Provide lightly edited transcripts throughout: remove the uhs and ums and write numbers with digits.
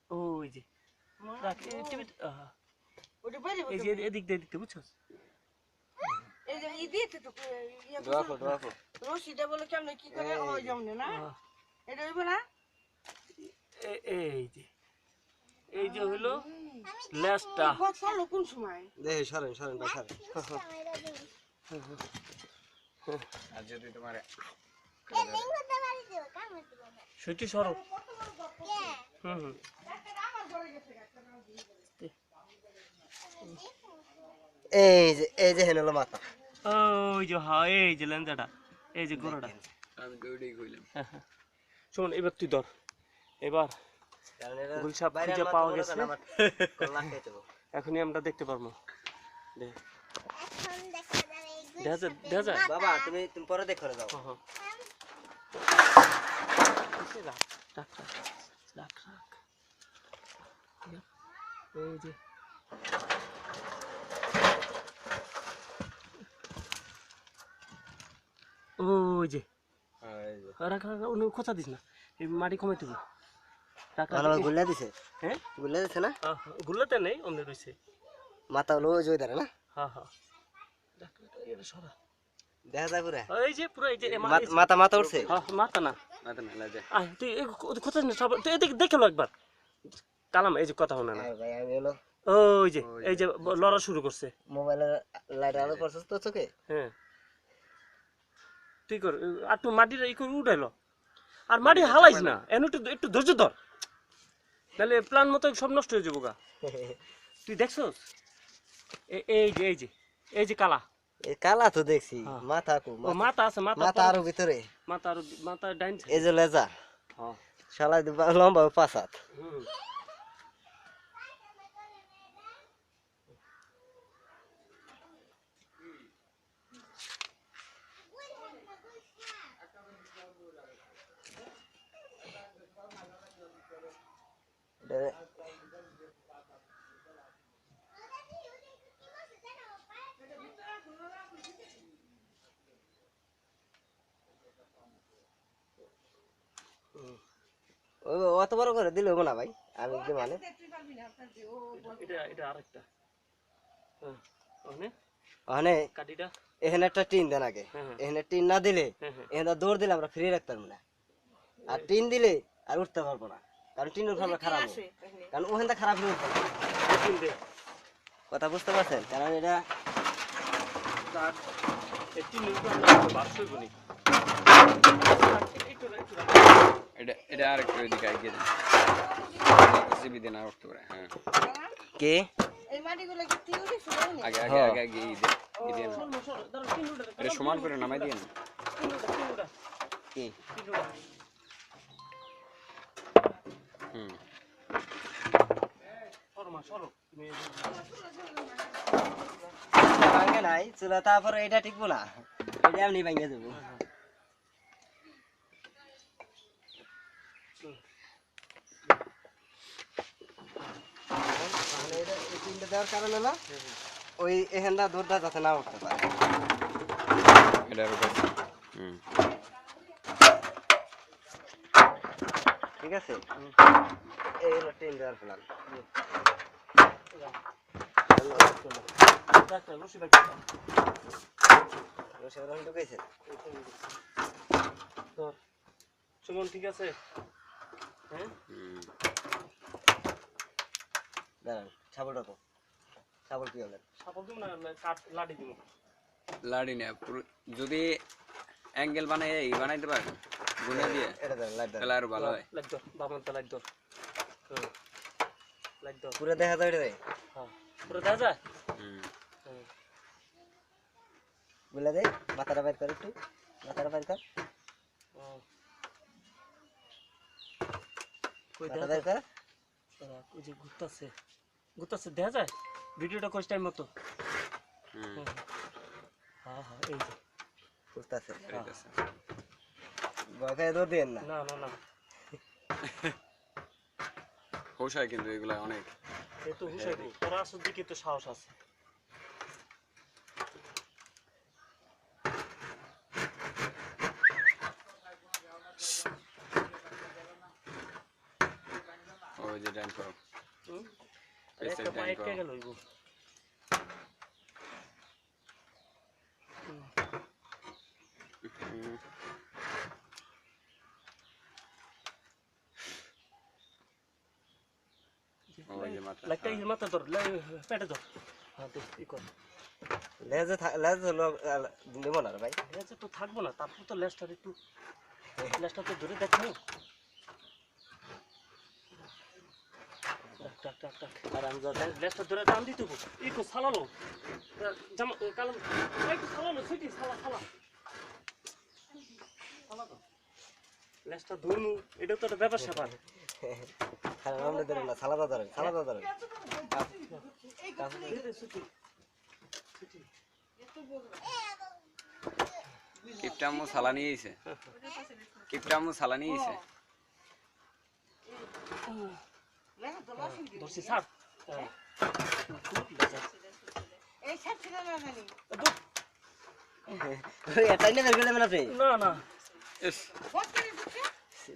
ওই যে এদিক দিয়ে দিতে বুঝছো রশিটা বলে কেমন কি করে ওই যেমন না এটা হইব না এই যে হলো লেজটা বসালো কোন সময় দেখে সরেন সরেন ভাই সরেন আর যদি তোমার সেটি সরো এই যে হেন হলো মাথা ওই যে হ্যাঁ এই যে লেন্দাটা এই যে গোড়াটা আমি তো ওইটাই কইলাম শোন এবার তুই ধর এবার গুলশাপ খুঁজে পাওয়া গেছে এখনই আমরা দেখতে পারবো দেখা যায় বাবা তুমি পরে দেখো যাও এই যে ওই যে রাখ রাখ খোঁচা দিস না এই মাটি কমে তুই গুল্লা দিছে হ্যাঁ গুল্লা দিছে না গুল্লাতে নেই অমনে রয়েছে মাথা হলো ওই যে না হ্যাঁ হ্যাঁ সরা দেখা যায় পুরা এই যে পুরো এই যে মাথা উঠছে হ্যাঁ মাথা না লাগে আয় তুই খোঁচা দিস সব তুই এদিকে দেখে লো একবার কালাম এই যে কথা হলো না ভাই আমি হলো ওই যে এই যে লড়া শুরু করছে মোবাইলের লাইট আলো করছস তো চোখে হ্যাঁ তুই কর আর তুই মাটির এই করে উঠাইলো আর মাটি হালাইস না এন একটু ধৈর্য ধর তাহলে প্ল্যান মতো সব নষ্ট হয়ে যাবো গা তুই দেখছস এই যে কালা এই কালা তো দেখছি মাথা কো মাথা আছে মাথা আরো ভিতরে মাথা ডাইন এই যে লেজা হ্যাঁ শালা লম্বা পাঁচাত অত বড় করে দিলে হবো না ভাই আমি কি মানে এটা আরেকটা ওখানে কাটিটা এখানে একটা টিন দেন আগে এখানে টিন না দিলে এখানে দৌড় দিলে আমরা ফ্রি রাখতে পারবো না আর টিন দিলে আর উঠতে পারবো না কারণ টিন উঠে আমরা খারাপ হবে কারণ ওখানটা খারাপ হয়ে উঠবে কথা বুঝতে পারছেন কারণ এটা এটা আরেকটু এদিকে এগিয়ে দেন জিবি দেন আর উঠতে পারে হ্যাঁ কে এই মাটিগুলো কি তিল দিছে না আগে এটা সমান করে নামাই দিন কি ভাঙে নাই চুলা তারপরে এটা টিকবো না এটা এমনি ভাঙে যাবো দেওয়ার কারণ হলো ওই এখানটা দৌড়টা যাতে না উঠতে পারে ঠিক আছে এই হলো টিন দেওয়ার প্ল্যান সুমন ঠিক আছে হ্যাঁ দাঁড়ান ছাগলটা তো ছাগল কি হবে ছাগল দিব না কাট লাডি দিব লাডি না যদি অ্যাঙ্গেল বানাইতে পারেন গুনে দিয়ে এটা দেন লাইট দেন তাহলে আরো ভালো হয় লাইট দাও বামনটা লাইট দাও লাইট দাও পুরো দেখা যায় এটা হ্যাঁ পুরো দেখা যায় বলে দে মাথাটা বাইর কর একটু মাথাটা বাইর কর কই মাথা বাইর কর ওই যে ঘুরতেছে দেখা যায় ভিডিওটা কোচ টাইম মতো হ্যাঁ হ্যাঁ এই যে ঘুরতেছে ভয় দৌড় দেন না না না না হোসায় কিন্তু এগুলা অনেক এই তো হুশাই তোরা আসল দিকে তো সাহস আছে যে টাইম করো হুম? পেসের একটা পা টাইম একা করো গেল হইব হুম। ওই যে মাথা লাইটটা এই মাথা ধর পেটে ধর হ্যাঁ দেখ ই কর লেজে দিব না রে ভাই। লেজে তো থাকবো না তারপর তো লেজটা একটু লেজটা তো ধরে দেখো টাক টাক টাক আর আমি যত লেজটা ধরে টান দিতে হবে ই কো সালালো জামা কালো একটু সালালো সুইটি সালা সালা সালা তো লেজটা ধরনু এটা তো একটা ব্যাপার স্যাপার খারাপ আমরা ধরেন না, সালাদা ধরেন, সালাদা ধরেন। কিপটামু সালা নিয়েছে কিপটামু সালা নিয়েছে ধরছি স্যার এই সাথে ছিল না জানি এটাই না বের করে দেবেন আপনি? না না ইস কত করে দিচ্ছে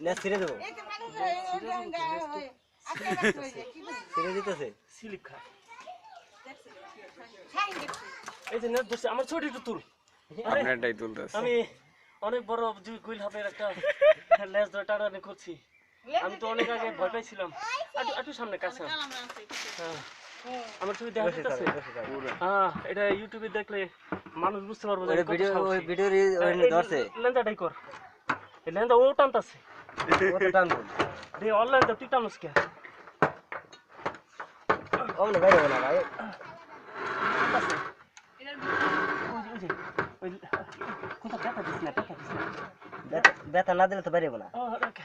লেজ ছিঁড়ে দেবো, এই তো মানুষ আজকে রাত হয়ে যায় কি বলি ছিঁড়ে দিতেছে। স্লিপ খা খাই দেখছি এই যে নেট ধরছি আমার ছোট একটু তুল আপনারটাই তুলতেছে আমি অনেক বড় গুইল হাফের একটা লেজ ধরে টানাটানি করছি আমি তো অনেক আগে ভয় পাইছিলাম একটু একটু সামনে কাছে আন। হ্যাঁ আমার ছবি দেখা যাচ্ছে হ্যাঁ এটা ইউটিউবে দেখলে মানুষ বুঝতে পারবে যে ওই আমি কত ভিডিও ওই সাহসী। ভিডিওর ধরছে লেন্দাটাই কর এই লেন্দা ও টানতাছে কত টানবো রে অনলাইন তো তুই টানস কে অমনে বাইরে না ভাই। টানতাছে ওই যে ওই কোথা ব্যথা দিস না ব্যথা না দিলে তো বাইরে না। ও ওকে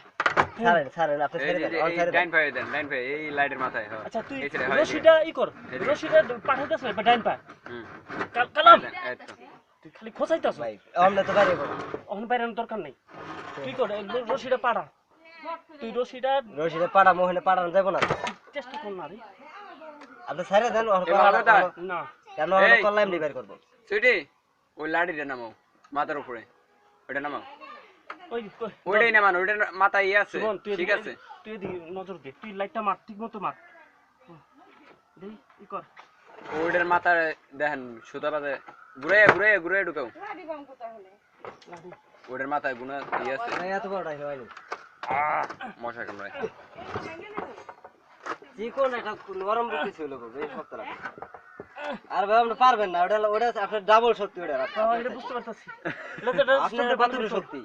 ছাড়েন ছাড়েন, আপনি ছেড়ে দেন, অন ছেড়ে দেন। ডাইন পায়ে দেন ডাইন পায়ে এই লাইটের মাথায় হ্যাঁ আচ্ছা তুই এই ছেড়ে হয় রশিটা ই কর রশিটা পাঠাইতাছ না ডাইন পা হুম কালাম এই তো তুই খালি খোঁচাইতাছ ভাই অমনে তো বাইরে না। অন বাইরানোর দরকার নেই তুই কর রশিটা পাড়া তুই রশিটা রশিদে পাড়া মোহনে পাড়ানো যাবো না। চেষ্টা কর না রে আপনি ছেড়ে দেন, ওর এবার হবে তার? না কেন এই। করলাম এমনি বের করবো। সুইটি ওই লাঠিটা নামাও মাথার উপরে ওটা নামাও ওই ওইটাই নামান ওইটার মাথায় ইয়ে আছে জীবন তুই ঠিক আছে তুই এদিকে নজর দে তুই লাইটটা মার ঠিক মতো মার দেই ই কর ওইটার মাথায় দেখেন সুতা বাজে ঘুরে ঘুরে ঘুরে ঢুকাও লাডি বাম কোথা হলে লাডি ওইটার মাথায় গুণা ইয়ে আছে ভাই এত বড়টা হয়নি। মশা কামড়ায় চিকন একটা নরম বুদ্ধি ছিল গো, এই সপ্তাহ আর ভাই আপনি পারবেন না, ওটা ওটা আপনার ডাবল শক্তি, ওটা হ্যাঁ এটা বুঝতে পারতাছি লেজাটা আপনার বাতুরের শক্তি।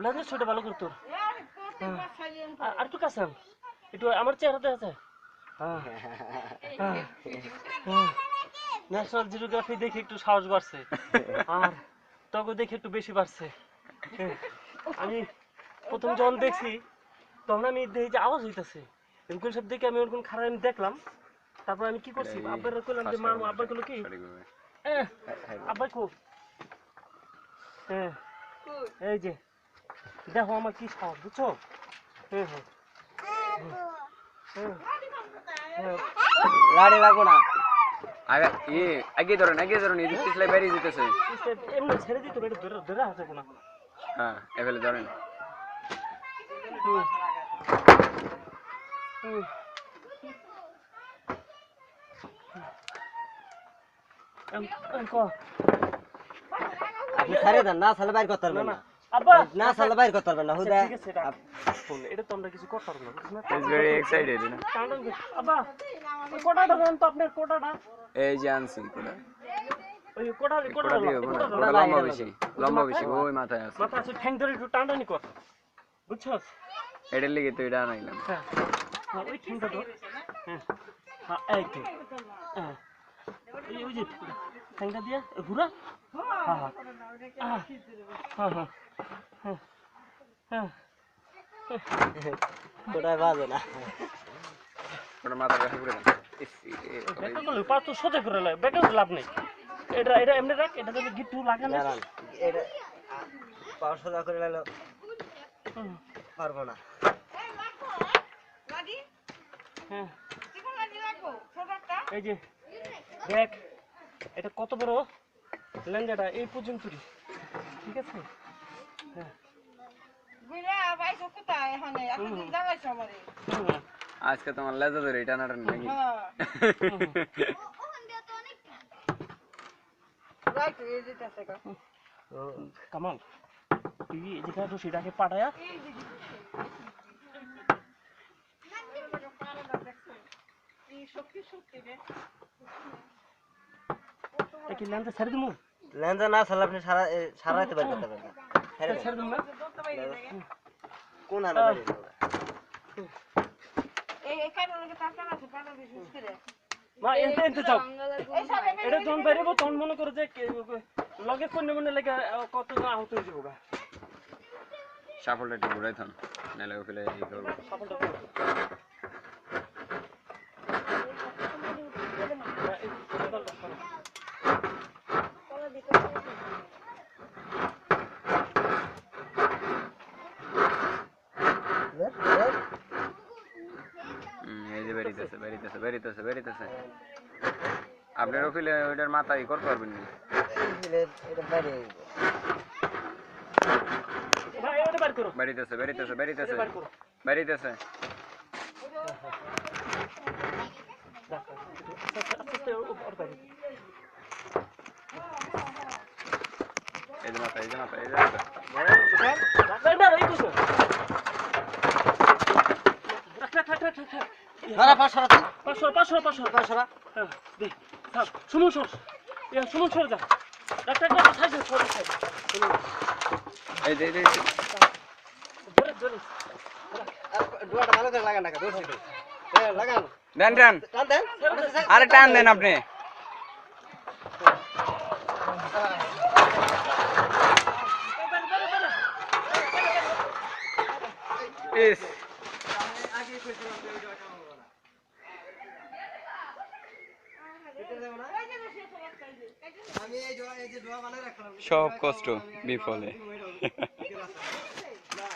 লেজার ছোট ভালো করতো আরে কত বাসায় আর একটু কাছে আন। একটু আমার চেহারাতে আছে ন্যাশনাল জিওগ্রাফি দেখে একটু সাহস বাড়ছে আর তখন দেখে একটু বেশি বাড়ছে আমি প্রথম যখন দেখছি তখন আমি দেখি যে আওয়াজ হইতাছে এরকম সব দেখে আমি ওরকম খারাপ আমি দেখলাম তারপর আমি কি করছি আব্বার কইলাম যে মা আব্বার কইলো কি আব্বার কো হ্যাঁ এই যে দেখো আমার কি সাহস বুঝছো হ্যাঁ হ্যাঁ লাড়ি লাগবো না। আগে আগে ধরেন এই পিছলে বেরিয়ে যেতেছে এমনি ছেড়ে দিত এটা ধরে ধরে আছে কোনা হ্যাঁ এভাবে ধরেন আপনি ছেড়ে দেন, না ছাড়লে বাইর করতে পারবেন না। আব্বা না ছাড়লে বাইর করতে পারবেন না। হুদা ঠিক আছে এটা শুন এটা তো আমরা কিছু করতে পারবো না বুঝছ না ইজ ভেরি এক্সাইটেড না টানটান করে। আব্বা ওই কোটাটা দেন তো আপনার কোটাটা এই যে আনছি কোটা ওই কোটা কোটা দিও কোটা লম্বা বেশি ওই মাথায় আছে মাথা আছে ঠ্যাং ধরে একটু টানটানি কর বুঝছস এটার লিগে তো এটা আনাইলাম হ্যাঁ হ্যাঁ, ওই ঠ্যাংটা ধর হ্যাঁ হ্যাঁ এই তো হ্যাঁ ওই যে ঠ্যাংটা দিয়ে ঘুরা হ্যাঁ হ্যাঁ হ্যাঁ হ্যাঁ হ্যাঁ হ্যাঁ কোটায় বাজে না। ওটা মাথা বেশি করে দেন ব্যাকআপ করলে পা তো সোজা করে লাগে ব্যাকআপ লাভ নেই এটা এটা এমনি রাখ এটা যদি গিট্টু লাগে না দাঁড়ান, এটা পাওয়ার সোজা করে নিলো পারবো না। লাডি হ্যাঁ চিকন লাডি লাগবো ছোটটা এই যে দেখ এটা কত বড় লেঞ্জাটা এই পর্যন্তই ঠিক আছে হ্যাঁ বুইরা বাইছো কোথায় এখানে এখন জ্বালাইছো আমারে হুম, আজকে তোমার লেজা ধরে টানাটানি নাকি হ্যাঁ রাইট এই যে আছে কা কামাল তুই এদিকে রশিটাকে পাঠায়া এই শক্তি শক্তি রে কি লেন্সে ছেড়ে দিমু লেন্সা না ছাড়লে আপনি সারা রাতে বাইর করতে পারবেন না। ছেড়ে দেন। ছেড়ে দিমু না ধরতে পারি না কোন হানা বাইরে যাবে? এই কারণে লোকে টাকা আছে টাকা বিশেষ করে মা এনতে এনতে যাও এই সবে এটা যখন বাইরেবো তখন মনে করে যে লগে কোন মনে লেগে কত আহত হয়ে যাবো গা সাফলটা একটু ঘুরাই থান নাহলে ওখানে এই করবো সাফলটা করো। এই সাফলটা করো। এই যে বেরিতেছে বেরিতেছে বেরিতেছে বেরিতেছে আপনার ওখানে ওইটার মাথায় করতে পারবেন না এটা বাইরে যাবে। ভাই এটা বার করো বেরিতেছে বেরিতেছে বেরিতেছে বার করো বেরিতেছে আস্তে আস্তে ওর বাইরে এই যে মাথা এই যে মাথা এই যে মাথা ধরা পাঁচ সরা তুই। পাঁচ সরা। সুমন সর সুমন সর যা ডাক্তার সাইজে সর সাইজে এই যে ধরে ধরে আর ডোয়াটা ভালো করে লাগান না ধরছি তো। হ্যাঁ লাগান। দেন দেন টান দেন। আরে টান দেন আপনি ইস আমি এই যে ডোয়া বানায় রাখলাম। সব কষ্ট বিফলে না